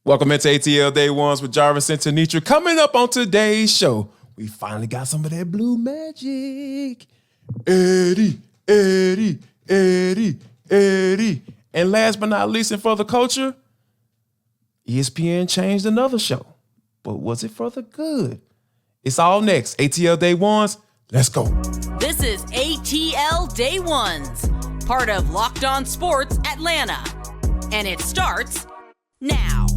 Welcome into ATL Day Ones with Jarvis and Tanitra. Coming up on today's show, we finally got some of that blue magic. Eddie. And last but not least, and for the culture, ESPN changed another show. But was it for the good? It's all next. ATL Day Ones, let's go. This is ATL Day Ones, part of Locked On Sports Atlanta. And it starts now.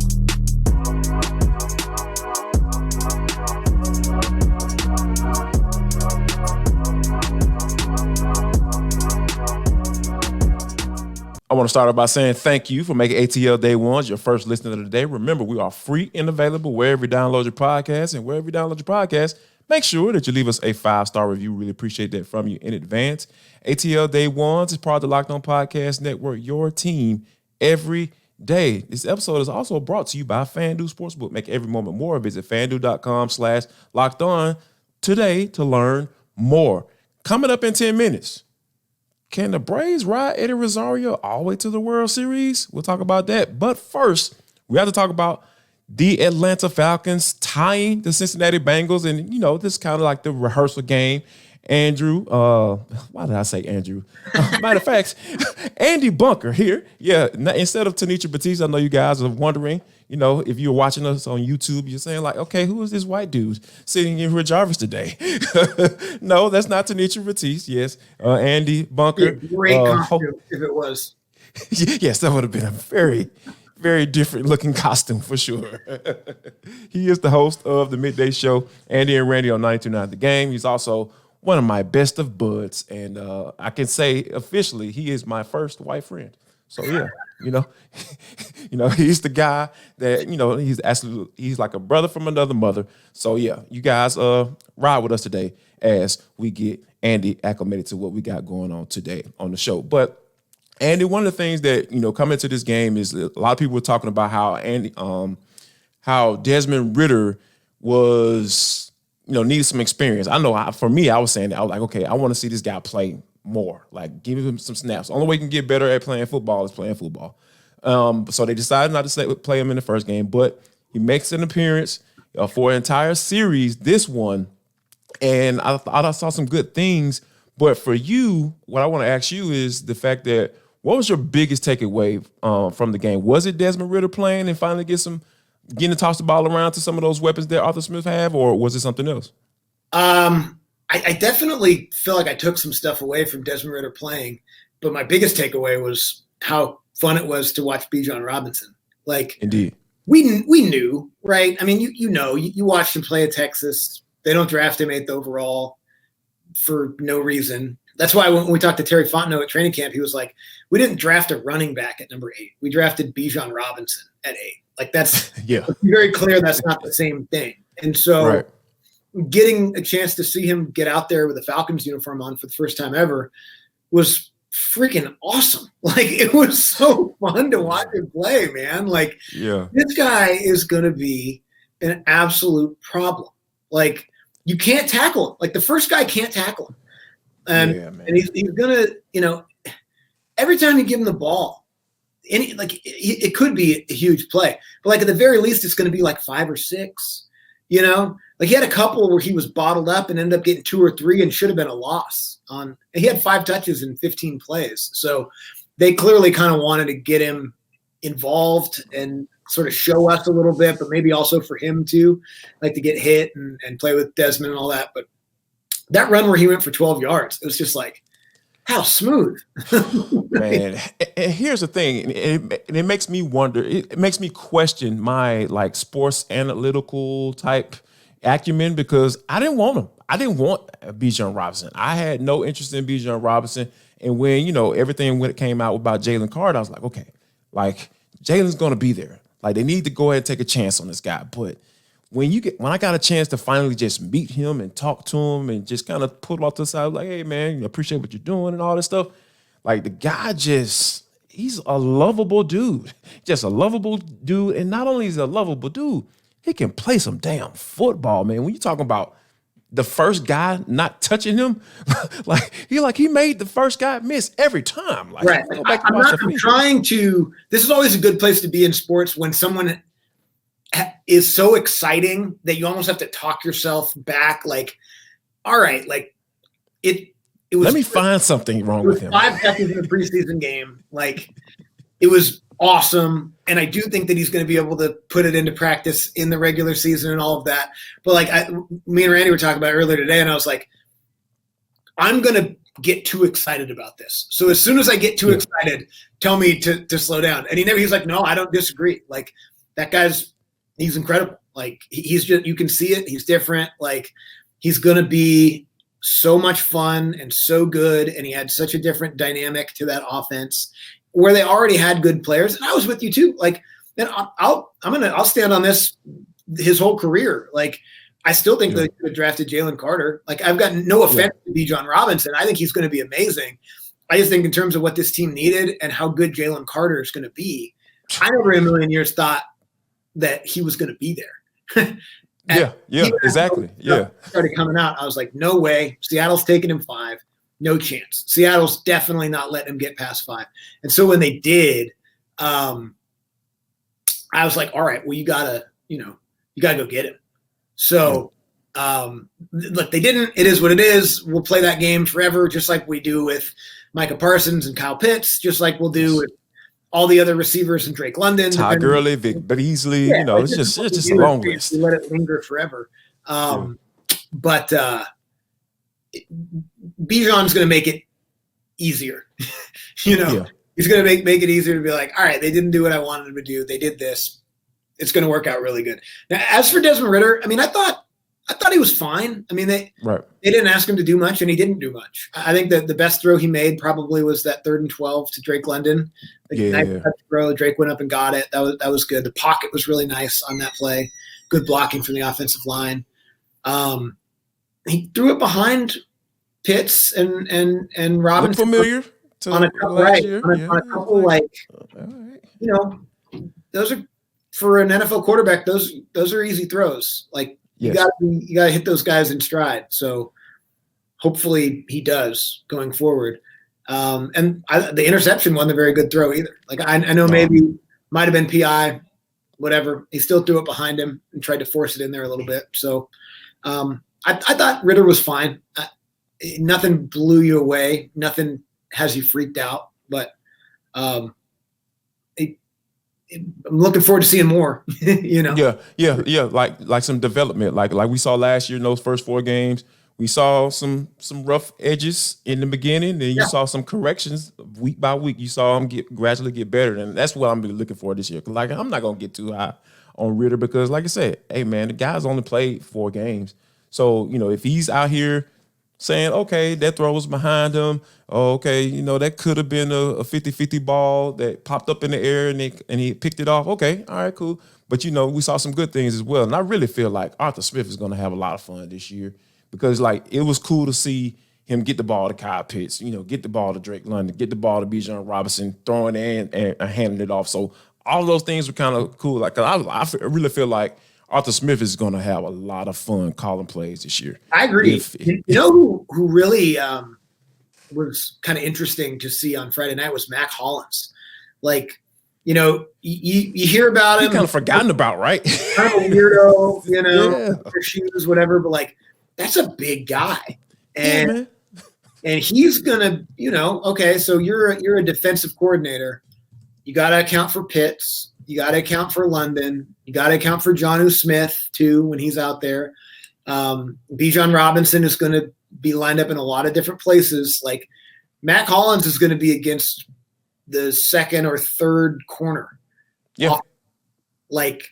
I want to start off by saying thank you for making ATL Day Ones your first listener of the day. Remember, we are free and available wherever you download your podcast. And wherever you download your podcast, make sure that you leave us a 5-star review. Really appreciate that from you in advance. ATL Day Ones is part of the Locked On Podcast Network, your team every day. This episode is also brought to you by FanDuel Sportsbook. Make every moment more. Visit FanDuel.com/lockedon today to learn more. Coming up in 10 minutes. Can the Braves ride Eddie Rosario all the way to the World Series? We'll talk about that. But first, we have to talk about the Atlanta Falcons tying the Cincinnati Bengals. And, this is kind of like the rehearsal game. Andrew, why did I say Andrew? Matter of fact, Andy Bunker here. Yeah, instead of Tanitra Batista, I know you guys are wondering, if you're watching us on YouTube, you're saying like, okay, who is this white dude sitting here with Jarvis today? No, that's not Tanitra Batista. Yes, Andy Bunker. Great costume if it was. Yes, that would have been a very, very different looking costume for sure. He is the host of the midday show, Andy and Randy on 92.9 The Game. He's also one of my best of buds, and I can say officially he is my first white friend. So yeah, he's the guy that he's like a brother from another mother. So yeah, you guys ride with us today as we get Andy acclimated to what we got going on today on the show. But Andy, one of the things that coming to this game is a lot of people were talking about how Desmond Ridder was. Needed some experience. I know for me, I was saying that. I was like, okay, I want to see this guy play more. Like, give him some snaps. The only way he can get better at playing football is playing football. So they decided not to play him in the first game, but he makes an appearance for an entire series, this one, and I thought I saw some good things. But for you, what I want to ask you is the fact that what was your biggest takeaway from the game? Was it Desmond Ridder playing and finally getting to toss the ball around to some of those weapons that Arthur Smith have, or was it something else? I definitely feel like I took some stuff away from Desmond Ridder playing, but my biggest takeaway was how fun it was to watch Bijan Robinson. Like, indeed, we knew, right? I mean, you watched him play at Texas. They don't draft him 8th overall for no reason. That's why when we talked to Terry Fontenot at training camp, he was like, we didn't draft a running back at number 8. We drafted Bijan Robinson at 8. Like, that's very clear that's not the same thing. And so getting a chance to see him get out there with a Falcons uniform on for the first time ever was freaking awesome. Like, it was so fun to watch him play, man. Like, this guy is going to be an absolute problem. Like, you can't tackle him. Like, the first guy can't tackle him. And he's going to, every time you give him the ball, it could be a huge play, but like at the very least, it's going to be like 5 or 6, like he had a couple where he was bottled up and ended up getting 2 or 3 and should have been a loss he had 5 touches in 15 plays. So they clearly kind of wanted to get him involved and sort of show us a little bit, but maybe also for him to like to get hit and play with Desmond and all that. But that run where he went for 12 yards, it was just like, how smooth. Man, and here's the thing, it makes me wonder, it makes me question my like sports analytical type acumen, because I didn't want him. I didn't want Bijan Robinson. I had no interest in Bijan Robinson. And when, everything when it came out about Jalen Carter, I was like, okay, like Jalen's going to be there. Like, they need to go ahead and take a chance on this guy. But when I got a chance to finally just meet him and talk to him and just kind of put him off to the side, like, hey, man, I appreciate what you're doing and all this stuff. Like, the guy he's a lovable dude. Just a lovable dude. And not only is he a lovable dude, he can play some damn football, man. When you're talking about the first guy not touching him, he made the first guy miss every time. Right. I'm trying to – this is always a good place to be in sports when someone is so exciting that you almost have to talk yourself back. Like, all right, like it was. Let me find something wrong with him. 5 seconds in the preseason game. Like, it was awesome. And I do think that he's going to be able to put it into practice in the regular season and all of that. But like me and Randy were talking about earlier today, and I was like, I'm going to get too excited about this. So as soon as I get too excited, tell me to slow down. And he's like, no, I don't disagree. Like, that he's incredible. Like, he's just, you can see it. He's different. Like, he's going to be so much fun and so good. And he had such a different dynamic to that offense where they already had good players. And I was with you too. Like, and I'll stand on this his whole career. Like, I still think they could have drafted Jalen Carter. Like, I've got no offense to Bijan Robinson. I think he's going to be amazing. I just think in terms of what this team needed and how good Jalen Carter is going to be, I never in a million years thought that he was going to be there. Exactly. Yeah. Started coming out. I was like, no way. Seattle's taking him 5. No chance. Seattle's definitely not letting him get past 5. And so when they did, I was like, all right, well, you gotta go get him. So, look, they didn't. It is what it is. We'll play that game forever, just like we do with Micah Parsons and Kyle Pitts, just like we'll do with all the other receivers and Drake London. Todd Gurley, Vic Beasley. It's just a long list. We let it linger forever. But Bijan's going to make it easier. He's going to make it easier to be like, all right, they didn't do what I wanted them to do. They did this. It's going to work out really good. Now, as for Desmond Ridder, I mean, I thought he was fine. I mean, they didn't ask him to do much, and he didn't do much. I think that the best throw he made probably was that 3rd and 12 to Drake London. Nice throw. Drake went up and got it. That was good. The pocket was really nice on that play. Good blocking from the offensive line. He threw it behind Pitts and Robinson. Look familiar on a couple, on a couple those are, for an NFL quarterback, those are easy throws. Like, you gotta hit those guys in stride. So hopefully he does going forward. The interception wasn't a very good throw either. Like, I know maybe might have been PI, whatever. He still threw it behind him and tried to force it in there a little bit. So I thought Ridder was fine. Nothing blew you away. Nothing has you freaked out. But I'm looking forward to seeing more. Like some development, like we saw last year in those first 4 games. We saw some rough edges in the beginning, then you saw some corrections week by week. You saw him gradually get better, and that's what I'm really looking for this year. Like, I'm not gonna get too high on Ridder because, like I said, hey man, the guy's only played 4 games, so if he's out here saying, okay, that throw was behind him. Oh, okay, that could have been a 50-50 ball that popped up in the air and he picked it off. Okay, all right, cool. But, we saw some good things as well. And I really feel like Arthur Smith is going to have a lot of fun this year because, like, it was cool to see him get the ball to Kyle Pitts, get the ball to Drake London, get the ball to Bijan Robinson, throwing it and handing it off. So all of those things were kind of cool. Like, I really feel like Arthur Smith is going to have a lot of fun calling plays this year. I agree. Who really was kind of interesting to see on Friday night was Mac Hollins. Like, you hear about him. Kind of forgotten about, right? Kind of a weirdo, for shoes, whatever. But, like, that's a big guy. And he's going to, okay, so you're a defensive coordinator. You got to account for Pitts. You got to account for London. You got to account for Jonnu Smith, too, when he's out there. Bijan Robinson is going to be lined up in a lot of different places. Like, Mac Hollins is going to be against the 2nd or 3rd corner. Yeah. Like,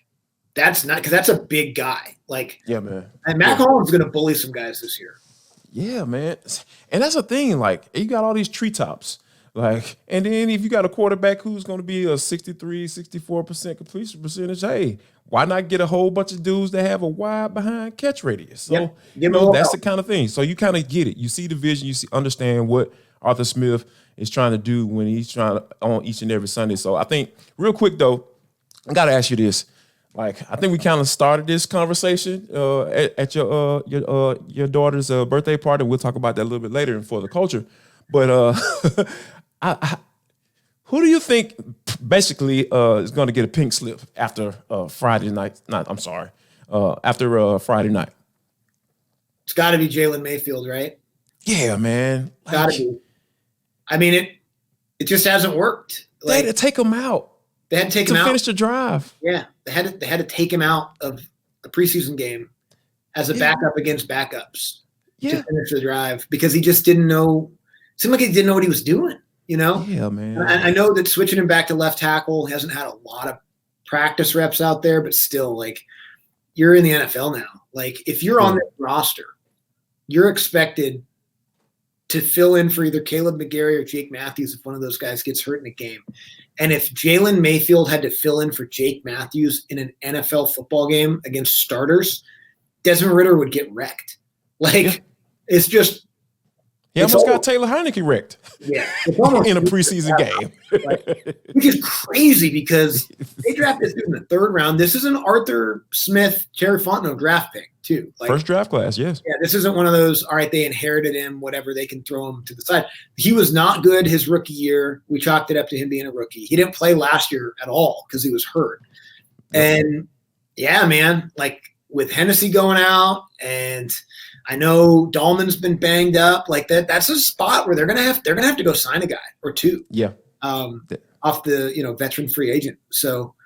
that's not – because that's a big guy. Like, yeah, man. And Mac Hollins is going to bully some guys this year. Yeah, man. And that's the thing. Like, you got all these treetops. Like, and then if you got a quarterback who's going to be a 63, 64% completion percentage, hey, why not get a whole bunch of dudes that have a wide behind catch radius? So, that's the kind of thing. So you kind of get it. You see the vision. You understand what Arthur Smith is trying to do when he's trying to on each and every Sunday. So I think real quick, though, I got to ask you this. Like, I think we kind of started this conversation at your daughter's birthday party. We'll talk about that a little bit later in For the Culture. But who do you think basically is going to get a pink slip after Friday night. After Friday night. It's got to be Jalen Mayfield, right? Yeah, man. Got to be. I mean, it just hasn't worked. They had to take him out. They had to take him out to finish the drive. Yeah, they had to take him out of a preseason game as a backup against backups to finish the drive because he just didn't know. It seemed like he didn't know what he was doing. Yeah, man. I know that switching him back to left tackle hasn't had a lot of practice reps out there, but still, like, you're in the NFL now. Like, if you're on this roster, you're expected to fill in for either Caleb McGarry or Jake Matthews if one of those guys gets hurt in a game. And if Jalen Mayfield had to fill in for Jake Matthews in an NFL football game against starters, Desmond Ridder would get wrecked. Like, it's just – he almost got Taylor Heineke wrecked in a preseason game. Which is crazy because they drafted this dude in the third round. This is an Arthur Smith, Terry Fontenot draft pick, too. Like, first draft class, yes. Yeah, this isn't one of those, all right, they inherited him, whatever, they can throw him to the side. He was not good his rookie year. We chalked it up to him being a rookie. He didn't play last year at all because he was hurt. And, yeah, man, like with Hennessy going out and – I know Dahlman's been banged up. Like that's a spot where they're gonna have to go sign a guy or two. Yeah. Off the veteran free agent. So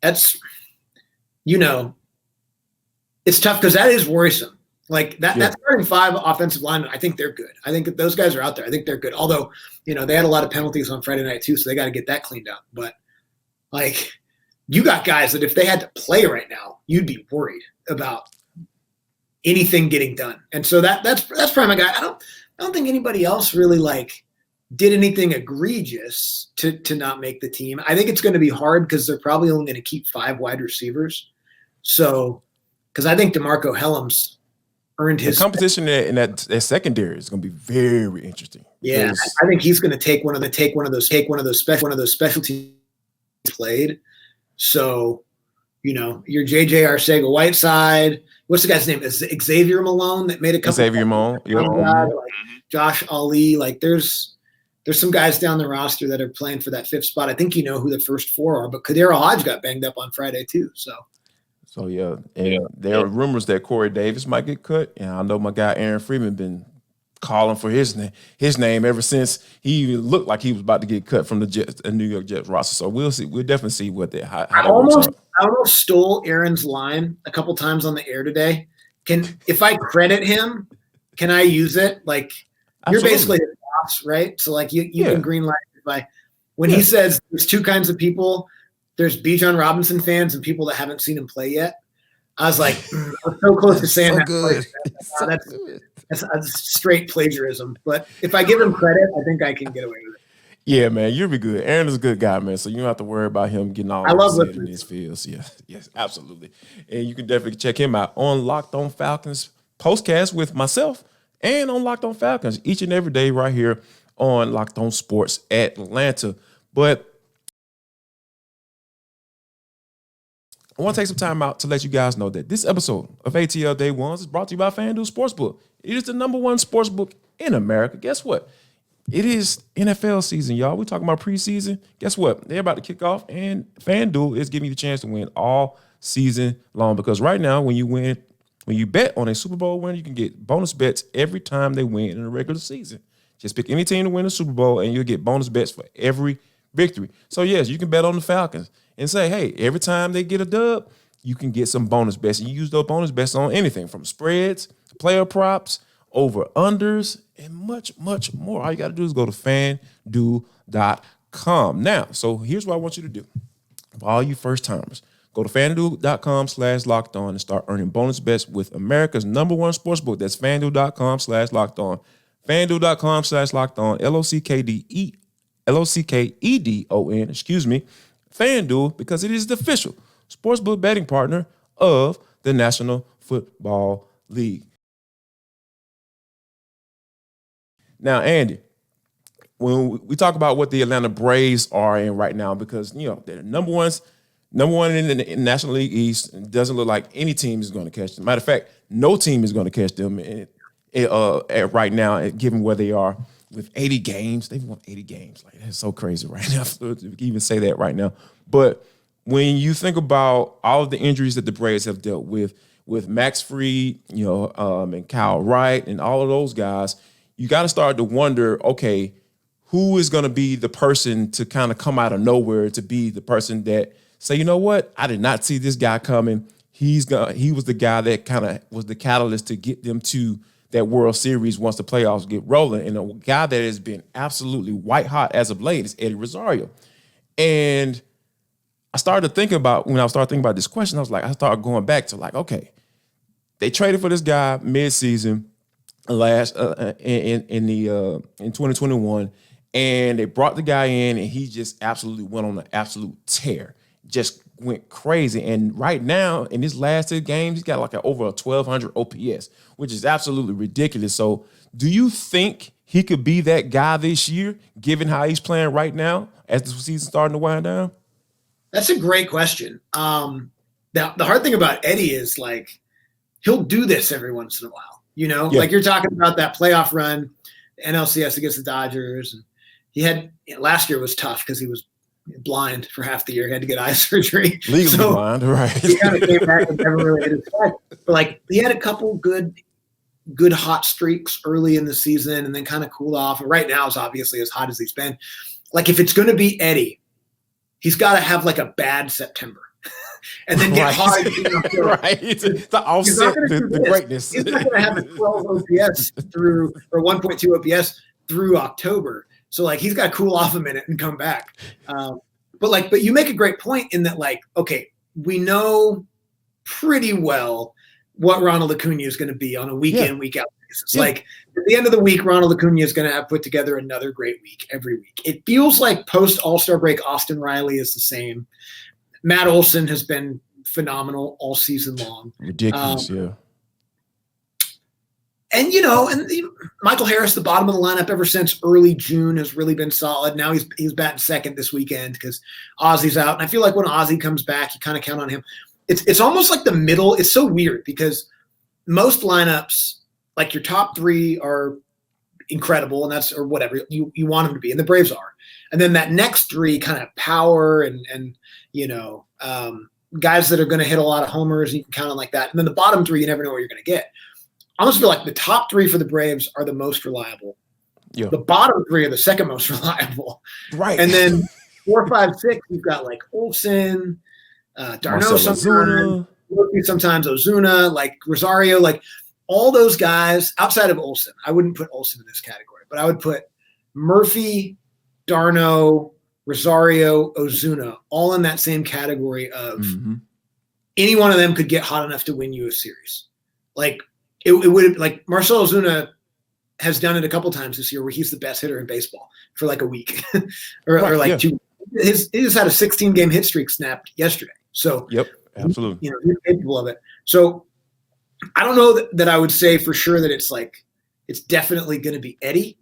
that's it's tough because that is worrisome. Like that starting 5 offensive linemen, I think they're good. I think those guys are out there. I think they're good. Although, they had a lot of penalties on Friday night too, so they got to get that cleaned up. But like you got guys that if they had to play right now, you'd be worried about anything getting done. And so that's probably my guy. I don't think anybody else really like did anything egregious to not make the team. I think it's going to be hard because they're probably only going to keep 5 wide receivers. So, because I think DeMarco Helms earned his competition in that secondary is going to be very interesting. Yeah, I think he's going to take one of those specialty played. So, your JJ Arcega-Whiteside. What's the guy's name? Is Xavier Malone that made a couple? Xavier Malone, Josh Ali. Like there's some guys down the roster that are playing for that 5th spot. I think you know who the first 4 are, but Kadero Hodge got banged up on Friday too. So yeah, and there are rumors that Corey Davis might get cut, and I know my guy Aaron Freeman been calling for his name ever since he even looked like he was about to get cut from the New York Jets roster. So we'll see. We'll definitely see what how that works out. I almost stole Aaron's line a couple times on the air today. If I credit him, can I use it? Like you're basically his boss, right? So like you can green light when he says there's 2 kinds of people. There's Bijan Robinson fans and people that haven't seen him play yet. I was like, I'm so close to saying that. Good. That's straight plagiarism. But if I give him credit, I think I can get away with it. Yeah, man, you'll be good. Aaron is a good guy, man, so you don't have to worry about him getting all upset in his fields. Yes, absolutely. And you can definitely check him out on Locked On Falcons postcast with myself and on Locked On Falcons each and every day right here on Locked On Sports Atlanta. But I want to take some time out to let you guys know that this episode of ATL Day Ones is brought to you by FanDuel Sportsbook. It is the #1 sportsbook in America. Guess what? It is NFL season, y'all. We're talking about preseason. Guess what? They're about to kick off, and FanDuel is giving you the chance to win all season long because right now, when you bet on a Super Bowl winner, you can get bonus bets every time they win in the regular season. Just pick any team to win the Super Bowl, and you'll get bonus bets for every victory. So, yes, you can bet on the Falcons and say, hey, every time they get a dub, you can get some bonus bets. And you use those bonus bets on anything from spreads, player props, over-unders, and much, much more. All you got to do is go to FanDuel.com. Now, so here's what I want you to do. For all you first-timers, go to FanDuel.com/lockedon and start earning bonus bets with America's #1 sportsbook. That's FanDuel.com/lockedon. FanDuel.com/lockedon, LOCKEDON, FanDuel, because it is the official sportsbook betting partner of the National Football League. Now, Andy, when we talk about what the Atlanta Braves are in right now, because they're number one in the National League East, it doesn't look like any team is going to catch them. Matter of fact, no team is going to catch them right now, given where they are with 80 games. They've won 80 games. Like, that's so crazy right now to even say that right now. But when you think about all of the injuries that the Braves have dealt with Max Fried, and Kyle Wright and all of those guys, you got to start to wonder, okay, who is going to be the person to kind of come out of nowhere to be the person that say, you know what, I did not see this guy coming. He was the guy that kind of was the catalyst to get them to that World Series once the playoffs get rolling. And a guy that has been absolutely white hot as of late is Eddie Rosario. And I started thinking about, when I started thinking about this question, I started going back to like, okay, they traded for this guy mid-season in 2021, and they brought the guy in, and he just absolutely went on an absolute tear. Just went crazy. And right now, in his last 2 games, he's got like over a 1,200 OPS, which is absolutely ridiculous. So do you think he could be that guy this year, given how he's playing right now as the season's starting to wind down? That's a great question. The hard thing about Eddie is, like, he'll do this every once in a while. Like you're talking about that playoff run, NLCS against the Dodgers. And he had, last year was tough because he was blind for half the year. He had to get eye surgery. Legally blind, right? He kind of came back and never really hit his stride. But like, he had a couple good hot streaks early in the season and then kind of cooled off. And right now is obviously as hot as he's been. Like, if it's going to be Eddie, he's got to have like a bad September. And then get hot. Right. The offset, the greatness. He's not going to have a 12 OPS or 1.2 OPS through October. So, like, he's got to cool off a minute and come back. But you make a great point in that, like, okay, we know pretty well what Ronald Acuna is going to be on a week in, week out basis. Yeah. Like, at the end of the week, Ronald Acuna is going to have put together another great week every week. It feels like post All-Star break, Austin Riley is the same. Matt Olson has been phenomenal all season long. Ridiculous, yeah. And, Michael Harris, the bottom of the lineup ever since early June, has really been solid. Now he's batting second this weekend because Ozzy's out. And I feel like when Ozzy comes back, you kind of count on him. It's almost like the middle. It's so weird because most lineups, like your top 3 are incredible, and that's, or whatever you want them to be, and the Braves are. And then that next 3 kind of power and guys that are going to hit a lot of homers, and you can count on like that. And then the bottom 3, you never know what you're going to get. I almost feel like the top 3 for the Braves are the most reliable. Yeah. The bottom 3 are the second most reliable. Right. And then 4, 5, 6, you've got like Olson, Darno sometimes Ozuna, like Rosario, like all those guys outside of Olson. I wouldn't put Olson in this category, but I would put Murphy, Darno, Rosario, Ozuna, all in that same category of any one of them could get hot enough to win you a series. Like, it would, like, Marcell Ozuna has done it a couple times this year where he's the best hitter in baseball for like a week or like 2. He just had a 16-game hit streak snapped yesterday. So, yep, absolutely. He's capable of it. So, I don't know that I would say for sure that it's definitely going to be Eddie,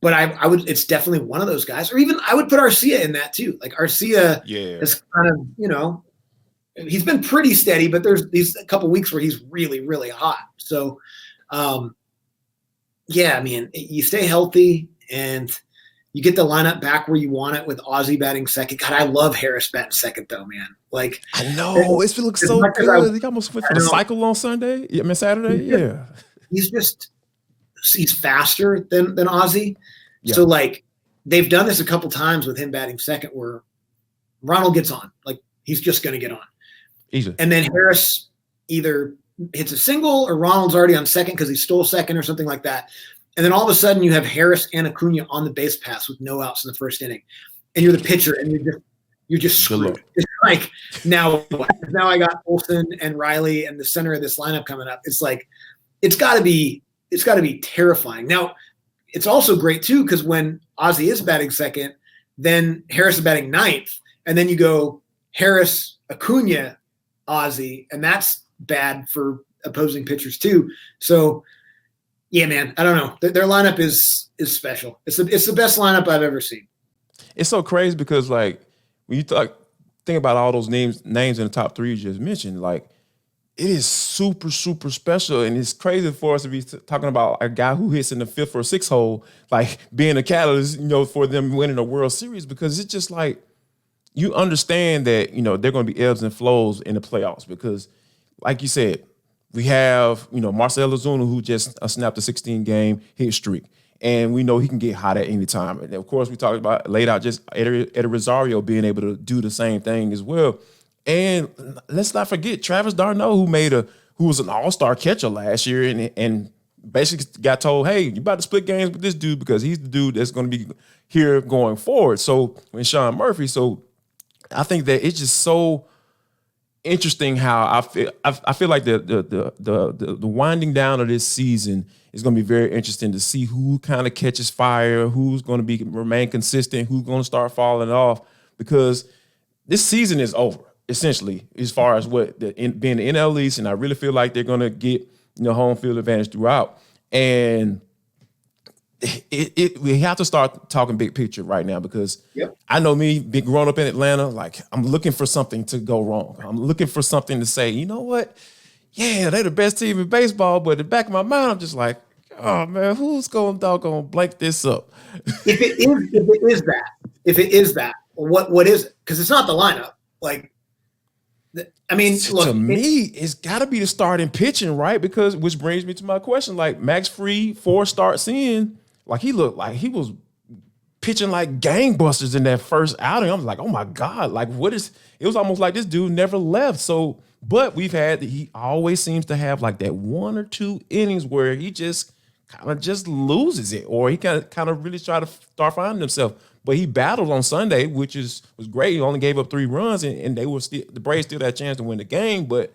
but I would, it's definitely one of those guys. Or even I would put Arcia in that too. Like, Arcia is kind of, he's been pretty steady, but there's these a couple weeks where he's really, really hot. So, you stay healthy and you get the lineup back where you want it with Ozzy batting second. God, I love Harris batting second though, man. Like, I know it looks so good. He almost went for the cycle on Saturday. Yeah. He's faster than Ozzy. Yeah. So like they've done this a couple times with him batting second where Ronald gets on. Like, he's just going to get on. Easy. And then Harris either hits a single or Ronald's already on second because he stole second or something like that. And then all of a sudden you have Harris and Acuna on the base pass with no outs in the first inning. And you're the pitcher and you're just screwed. It's like, now I got Olson and Riley and the center of this lineup coming up. It's like, it's gotta be terrifying. Now it's also great too, because when Ozzy is batting second, then Harris is batting ninth, and then you go Harris, Acuna, Ozzy, and that's bad for opposing pitchers too. So yeah, man, I don't know. Their lineup is special. It's the best lineup I've ever seen. It's so crazy because, like, when you think about all those names in the top 3 you just mentioned, like, it is super, super special. And it's crazy for us to be talking about a guy who hits in the 5th or 6th hole, like being a catalyst, for them winning a World Series, because it's just like, you understand that, there are going to be ebbs and flows in the playoffs because, like you said, we have, Marcell Ozuna, who just snapped a 16-game hit streak. And we know he can get hot at any time. And of course, we talked about, laid out just Eddie Rosario being able to do the same thing as well. And let's not forget Travis d'Arnaud, who was an all-star catcher last year and basically got told, hey, you about to split games with this dude because he's the dude that's going to be here going forward. So when Sean Murphy, so I think that it's just so interesting how I feel like the winding down of this season is going to be very interesting to see who kind of catches fire, who's going to remain consistent, who's going to start falling off, because this season is over essentially as far as being the NL East, and I really feel like they're going to get home field advantage throughout. And we have to start talking big picture right now because I know me, being grown up in Atlanta, like I'm looking for something to go wrong. I'm looking for something to say, you know what? Yeah, they're the best team in baseball, but in the back of my mind, I'm just like, oh man, who's going to blank this up? If it is that, what is it? Because it's not the lineup. Like, I mean, look, to me, it's got to be the starting pitching, right? Because which brings me to my question: like Max Fried, 4 starts in, like he looked like he was pitching like gangbusters in that first outing. I was like, oh my god, like what is? It was almost like this dude never left. So, but he always seems to have like that 1 or 2 innings where he just kind of just loses it, or he kind of really try to start finding himself. But he battled on Sunday, which was great. He only gave up 3 runs, and the Braves still had a chance to win the game. But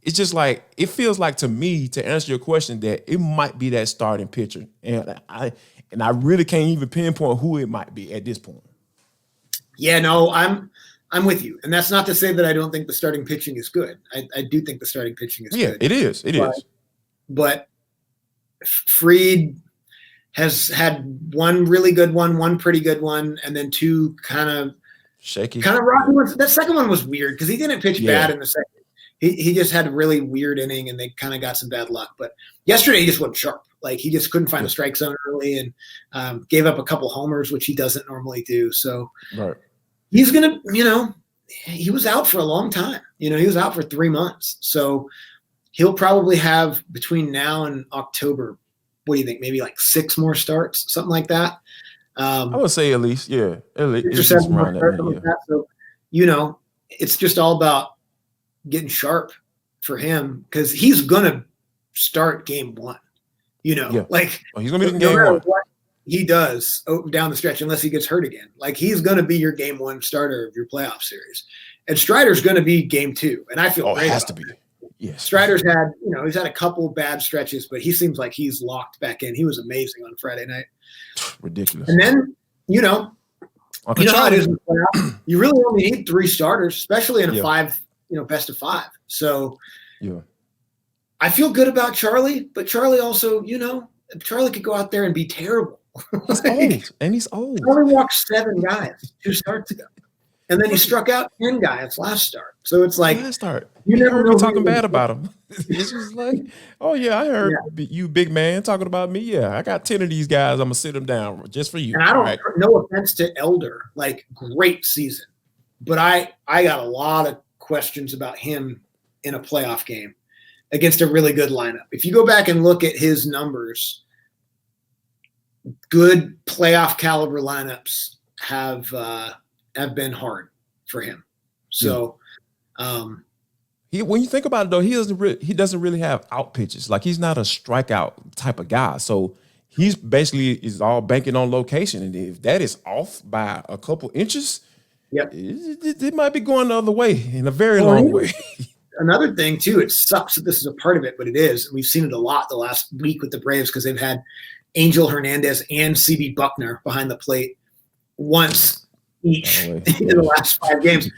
it's just like, it feels like to me, to answer your question, that it might be that starting pitcher, and I really can't even pinpoint who it might be at this point. Yeah, no, I'm with you, and that's not to say that I don't think the starting pitching is good. I do think the starting pitching is good. Yeah, it is. It is. But Fried has had 1 really good one pretty good one, and then 2 kind of shaky, kind of rocky ones. That second one was weird because he didn't pitch bad in the second. He just had a really weird inning, and they kind of got some bad luck. But yesterday he just wasn't sharp. Like he just couldn't find the strike zone early, and gave up a couple homers, which he doesn't normally do. So he's gonna, he was out for a long time. He was out for 3 months. So he'll probably have between now and October, what do you think? Maybe like 6 more starts, something like that. I would say at least, yeah. At least 7 more starts, like that. So, it's just all about getting sharp for him because he's going to start game 1. Like he's going to be in game 1. What he does down the stretch, unless he gets hurt again, like he's going to be your game 1 starter of your playoff series. And Strider's going to be game 2. And I feel great. It has to be. Yes. Strider's had, he's had a couple bad stretches, but he seems like he's locked back in. He was amazing on Friday night. Ridiculous. And then, how it is in the playoffs. You really only need 3 starters, especially in a 5, best of 5. So I feel good about Charlie, but Charlie also, Charlie could go out there and be terrible. He's old, and he's old. He only walked 7 guys 2 starts ago. And then he struck out 10 guys last start. So it's like you never know talking bad about him. It's just like, oh yeah, I heard you big man talking about me. Yeah, I got 10 of these guys. I'm gonna sit them down just for you. And I don't. No offense to Elder, like great season, but I got a lot of questions about him in a playoff game against a really good lineup. If you go back and look at his numbers, good playoff caliber lineups have been hard for him. So, when you think about it, though, he doesn't really have out pitches. Like he's not a strikeout type of guy. So he's basically is all banking on location, and if that is off by a couple inches, it might be going the other way in a very long way. Another thing too, it sucks that this is a part of it, but it is. We've seen it a lot the last week with the Braves because they've had Angel Hernandez and CB Buckner behind the plate once each in the last 5 games.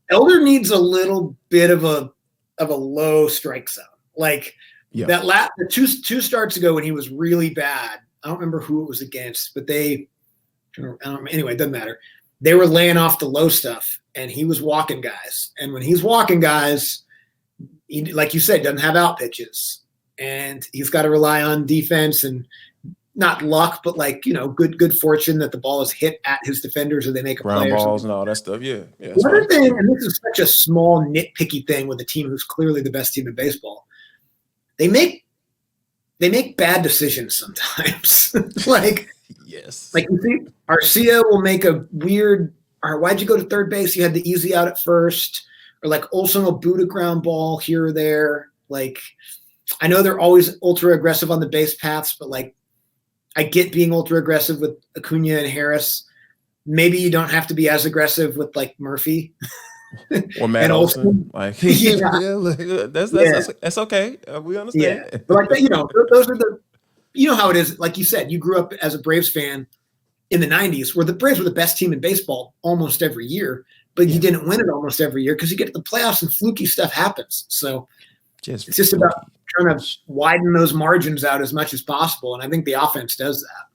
Elder needs a little bit of a low strike zone. Like the 2 starts ago when he was really bad. I don't remember who it was against, but anyway, it doesn't matter. They were laying off the low stuff and he was walking guys. And when he's walking guys, like you said, doesn't have out pitches, and he's got to rely on defense and not luck, but like, good fortune that the ball is hit at his defenders or they make a ground play or balls something. and all that stuff. Yeah. Another thing, and this is such a small nitpicky thing with a team who's clearly the best team in baseball, they make bad decisions sometimes. Like, yes, like you see, Arcia will make a weird, or why'd you go to third base? You had the easy out at first, or like Olsen will boot a ground ball here or there. Like, I know they're always ultra aggressive on the base paths, but like, I get being ultra aggressive with Acuna and Harris. Maybe you don't have to be as aggressive with like Murphy or Matt Olson. Like, that's okay. We understand. Yeah, but like, those are the, how it is. Like you said, you grew up as a Braves fan in the 90s, where the Braves were the best team in baseball almost every year, but you didn't win it almost every year because you get to the playoffs and fluky stuff happens. So it's just about trying to widen those margins out as much as possible. And I think the offense does that.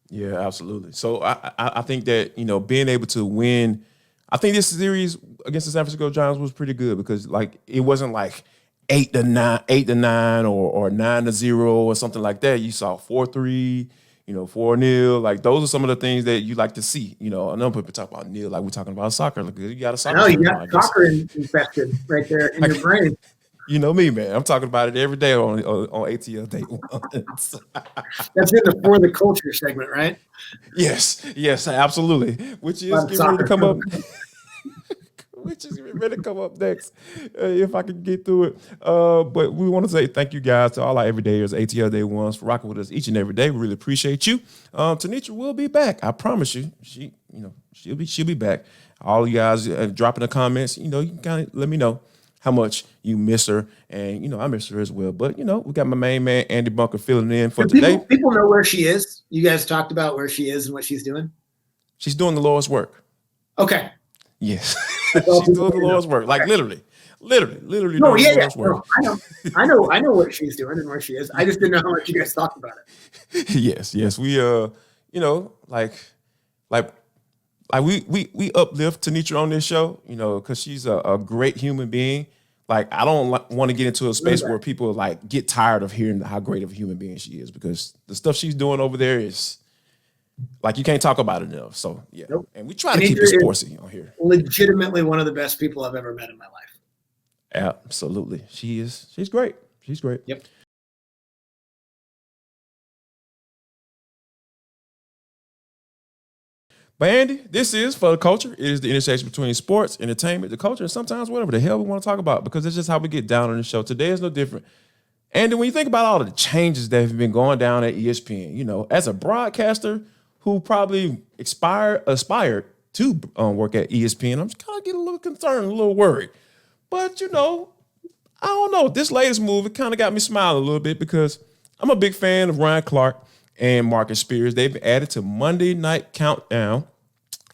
Yeah, absolutely. So I think that, being able to win, I think this series against the San Francisco Giants was pretty good because like it wasn't like 8-9 or 9-0 or something like that. You saw 4-3, 4-0. Like those are some of the things that you like to see. I know people talk about nil like we're talking about soccer. Like you got a soccer. No, you got soccer infected right there in your brain. You know me, man. I'm talking about it every day on ATL Day Ones. That's in the For the Culture segment, right? Yes, absolutely. Which is getting ready to come up. Which is ready to come up next, if I can get through it. But we want to say thank you guys to all our everydayers, ATL Day Ones, for rocking with us each and every day. We really appreciate you. Tanitra will be back. I promise you. She'll be back. All you guys dropping the comments. You can kind of let me know how much you miss her, and I miss her as well. But we got my main man Andy Bunker filling in for today. People know where she is. You guys talked about where she is and what she's doing. She's doing the Lord's work. Okay. Yes, she's doing the Lord's work. Like literally. No, doing the Lord's work. No, I know what she's doing and where she is. I just didn't know how much you guys talked about it. Yes, we we uplift Tanitra on this show, because she's a great human being. Like, I don't want to get into a space where people like get tired of hearing how great of a human being she is, because the stuff she's doing over there is like, you can't talk about it enough. So yeah, nope. And we try to keep it sportsy on here. Legitimately one of the best people I've ever met in my life. Absolutely, she is. She's great. She's great. Yep. But Andy, this is For the Culture. It is the intersection between sports, entertainment, the culture, and sometimes whatever the hell we want to talk about, because it's just how we get down on the show. Today is no different. Andy, when you think about all of the changes that have been going down at ESPN, as a broadcaster who probably aspired to work at ESPN, I'm just kind of getting a little concerned, a little worried. But, I don't know. This latest move, it kind of got me smiling a little bit, because I'm a big fan of Ryan Clark and Marcus Spears. They've been added to Monday Night Countdown.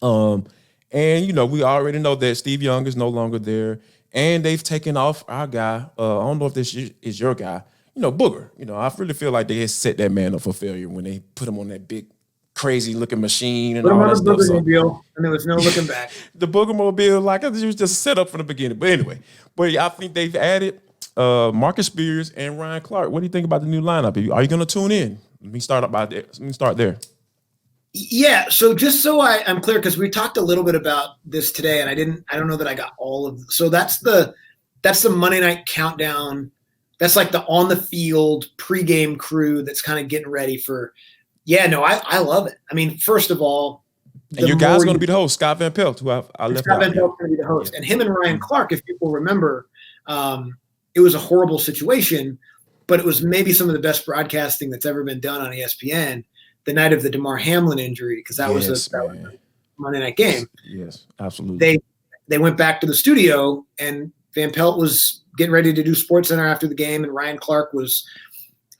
And, we already know that Steve Young is no longer there. And they've taken off our guy. I don't know if this is your guy, Booger. I really feel like they had set that man up for failure when they put him on that big, crazy looking machine and all that stuff. And there was no looking back. The Booger-mobile, like, it was just set up from the beginning. But anyway, I think they've added Marcus Spears and Ryan Clark. What do you think about the new lineup? Are you going to tune in? Let me start there. Yeah. So just so I'm clear, because we talked a little bit about this today, and I don't know that I got all of. So that's the Monday Night Countdown. That's like the on the field pregame crew that's kind of getting ready for. Yeah. No, I love it. I mean, first of all, and your guy's going to be the host, Scott Van Pelt, who I left Scott out. Van Pelt's going to be the host, and him and Ryan Clark, if people remember, it was a horrible situation. But it was maybe some of the best broadcasting that's ever been done on ESPN the night of the DeMar Hamlin injury, because that was a Monday night game. Yes, absolutely. They went back to the studio, and Van Pelt was getting ready to do SportsCenter after the game, and Ryan Clark was,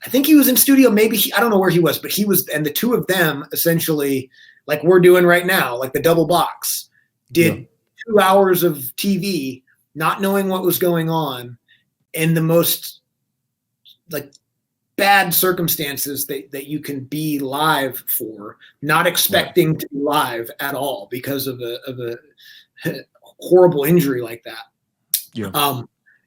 I think he was in studio. Maybe I don't know where he was, but he was, and the two of them essentially, like we're doing right now, like the double box, did 2 hours of TV, not knowing what was going on, in the most like bad circumstances that you can be live for, not expecting to be live at all because of a horrible injury like that. Yeah.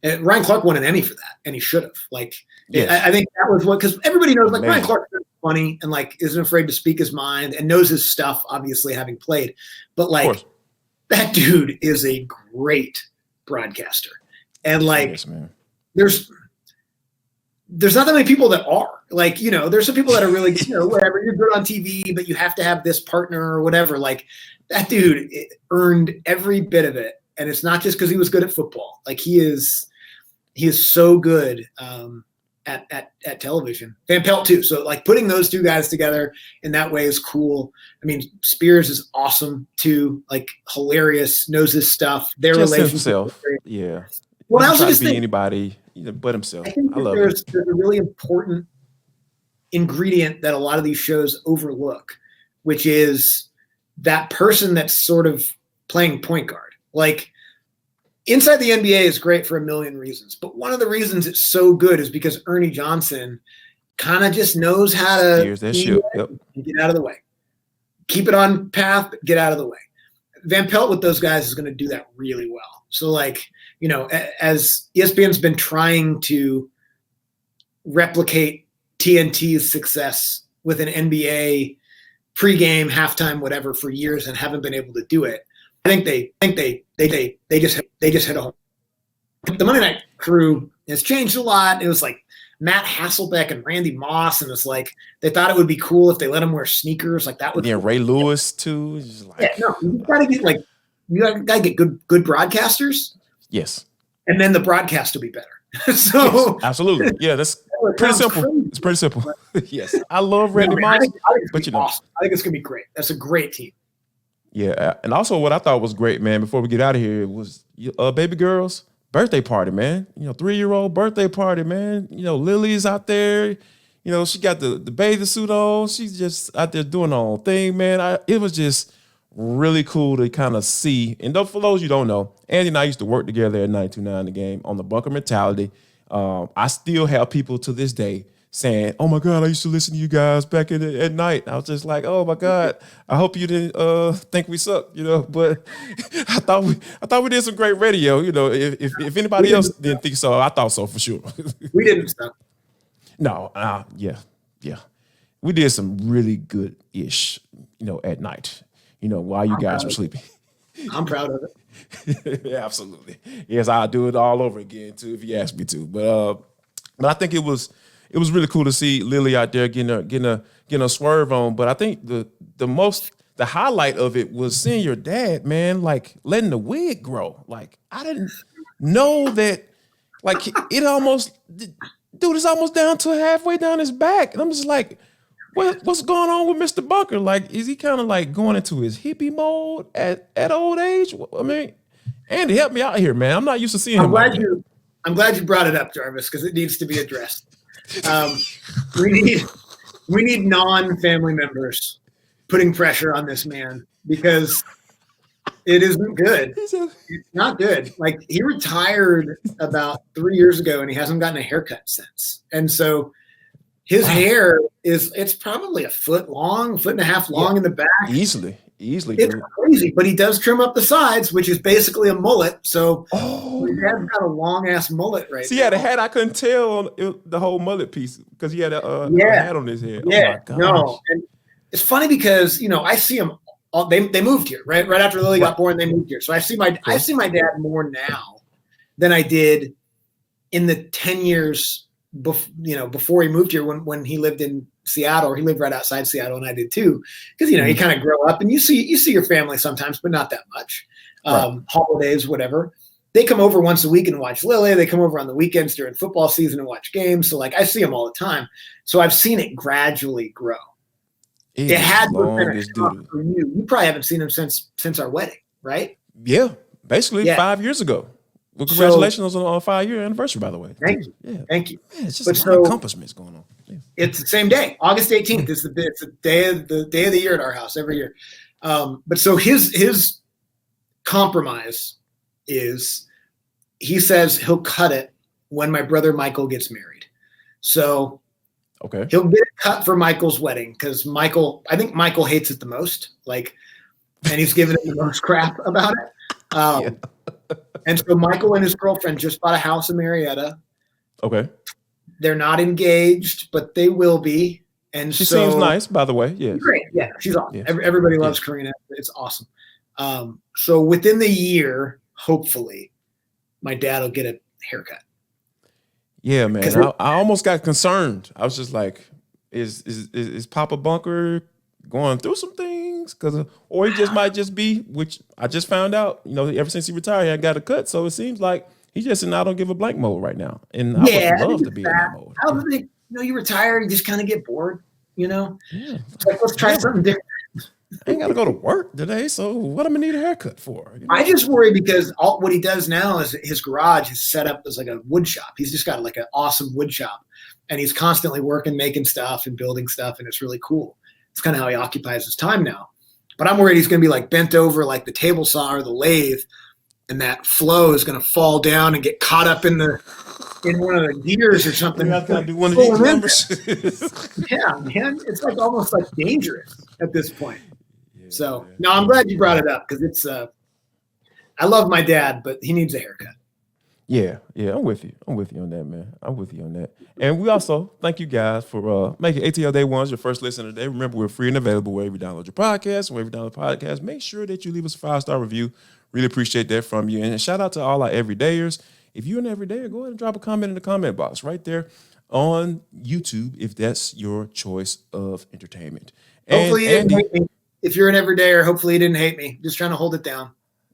And Ryan Clark won an Emmy for that, and he should have. Like, Yes. I think that was what, because everybody knows, like, Man. Ryan Clark is funny and, like, isn't afraid to speak his mind and knows his stuff, obviously, having played. But, like, that dude is a great broadcaster. And, like, yes, man. there's not that many people that are. Like, you know, there's some people that are really, you know, whatever, you're good on TV, but you have to have this partner or whatever. Like, that dude earned every bit of it. And it's not just because he was good at football. Like, he is so good at television. Van Pelt too. So, like, putting those two guys together in that way is cool. I mean, Spears is awesome too. Like, hilarious, knows his stuff. Their Just relationship. himself. Yeah. Well, I He also try just to be think anybody but himself. I think I love there's it. a really important ingredient that a lot of these shows overlook, which is that person that's sort of playing point guard. Like, Inside the NBA is great for a million reasons, but one of the reasons it's so good is because Ernie Johnson kind of just knows how to Here's that shit. Yep. get out of the way. Keep it on path, but get out of the way. Van Pelt with those guys is going to do that really well. So, like, you know, as ESPN's been trying to replicate TNT's success with an NBA pregame, halftime, whatever for years and haven't been able to do it, I think they just hit a home. The Monday Night Crew has changed a lot. It was like Matt Hasselbeck and Randy Moss, and it's like they thought it would be cool if they let him wear sneakers. Like, that would Yeah, Ray Lewis too. It's just like, yeah, no, you gotta get, like, get good broadcasters, yes. and then the broadcast will be better. So Yes, absolutely. Yeah, that's pretty simple. crazy. It's pretty simple. Yes. I love Randy Moss, I think it's but gonna you be know. awesome. I think it's gonna be great. That's a great team. Yeah, and also what I thought was great, man, before we get out of here was baby girl's birthday party, man. You know, 3-year-old birthday party, man. You know, Lily's out there. You know, she got the bathing suit on. She's just out there doing her own thing, man. It was just really cool to kind of see. And for those you don't know, Andy and I used to work together at 929 The Game on the Bunker Mentality. I still have people to this day saying, "Oh my God, I used to listen to you guys back at night." I was just like, "Oh my God, I hope you didn't think we sucked," you know. But I thought we did some great radio, you know. If anybody else didn't think so, I thought so for sure. We didn't stop. No, yeah, we did some really good ish, you know, at night, you know, while you guys were sleeping. I'm proud of it. Yeah, absolutely. Yes, I'll do it all over again too if you ask me to. But I think it was really cool to see Lily out there getting a swerve on. But I think the highlight of it was seeing your dad, man, like letting the wig grow. Like, I didn't know that. Like, it almost, dude, it's almost down to halfway down his back, and I'm just like, what's going on with Mr. Bunker? Like, is he kind of like going into his hippie mode at old age? I mean, Andy, help me out here, man. I'm not used to seeing him. I'm glad you brought it up, Jarvis, because it needs to be addressed. We need non-family members putting pressure on this man because it isn't good. It's not good. Like, he retired about 3 years ago and he hasn't gotten a haircut since. And so his hair it's probably a foot and a half long in the back. Easily. It's crazy, but he does trim up the sides, which is basically a mullet. So his dad's got a long ass mullet right now. See, yeah, the hat I couldn't tell the whole mullet piece because he had a hat on his head. Yeah, oh my gosh. no, and it's funny because, you know, I see him. They moved here right after Lily got born. They moved here, so I see my dad more now than I did in the 10 years before he moved here when he lived in Seattle, or he lived right outside Seattle, and I did too. Because, you know, you kind of grow up and you see your family sometimes, but not that much. Holidays, whatever. They come over once a week and watch Lily. They come over on the weekends during football season and watch games. So, like, I see them all the time. So I've seen it gradually grow. It had to have been a shock for you. You probably haven't seen him since our wedding, right? Yeah, basically 5 years ago. Well, congratulations on a 5-year anniversation, by the way. Thank you. Yeah. Thank you. Yeah, it's just accomplishments going on. Yeah. It's the same day, August 18th. It's the day of the year at our house every year. But so his compromise is, he says he'll cut it when my brother Michael gets married. So he'll get it cut for Michael's wedding because I think Michael hates it the most. Like, and he's giving it the most crap about it. And so Michael and his girlfriend just bought a house in Marietta. Okay. They're not engaged, but they will be. And she seems nice, by the way. Yes. Great. Yeah, she's awesome. Yes. Everybody loves Karina. It's awesome. So within the year, hopefully, my dad will get a haircut. Yeah, man. I almost got concerned. I was just like, is Papa Bunker going through some things? Or he just might just be, which I just found out, ever since he retired, he got a cut. So it seems like he's just in I don't give a blank mode right now. And I would love to be in that mode. I don't think, you retire, you just kind of get bored, Yeah. It's like, let's try something different. I ain't got to go to work today, so what am I need a haircut for? I just worry because what he does now is his garage is set up as like a wood shop. He's just got like an awesome wood shop, and he's constantly working, making stuff and building stuff, and it's really cool. It's kind of how he occupies his time now. But I'm worried he's going to be like bent over like the table saw or the lathe, and that flow is going to fall down and get caught up in one of the gears or something. I've got to do one of these numbers. Yeah, man. It's like almost like dangerous at this point. So, no, I'm glad you brought it up because it's I love my dad, but he needs a haircut. Yeah, I'm with you. I'm with you on that, man. I'm with you on that. And we also thank you guys for making ATL Day Ones your first listen today. Remember, we're free and available wherever you download your podcast. Wherever you download the podcast, make sure that you leave us a 5-star review. Really appreciate that from you. And shout out to all our everydayers. If you're an everydayer, go ahead and drop a comment in the comment box right there on YouTube if that's your choice of entertainment. Hopefully you didn't hate me. If you're an everydayer, hopefully you didn't hate me. Just trying to hold it down.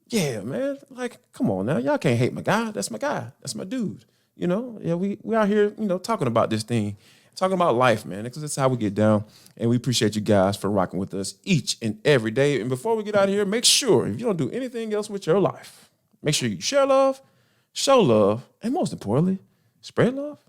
Yeah, man. Like, come on now. Y'all can't hate my guy. That's my guy. That's my dude. Yeah, we out here, talking about this thing, talking about life, man, because that's how we get down. And we appreciate you guys for rocking with us each and every day. And before we get out of here, make sure if you don't do anything else with your life, make sure you share love, show love, and most importantly, spread love.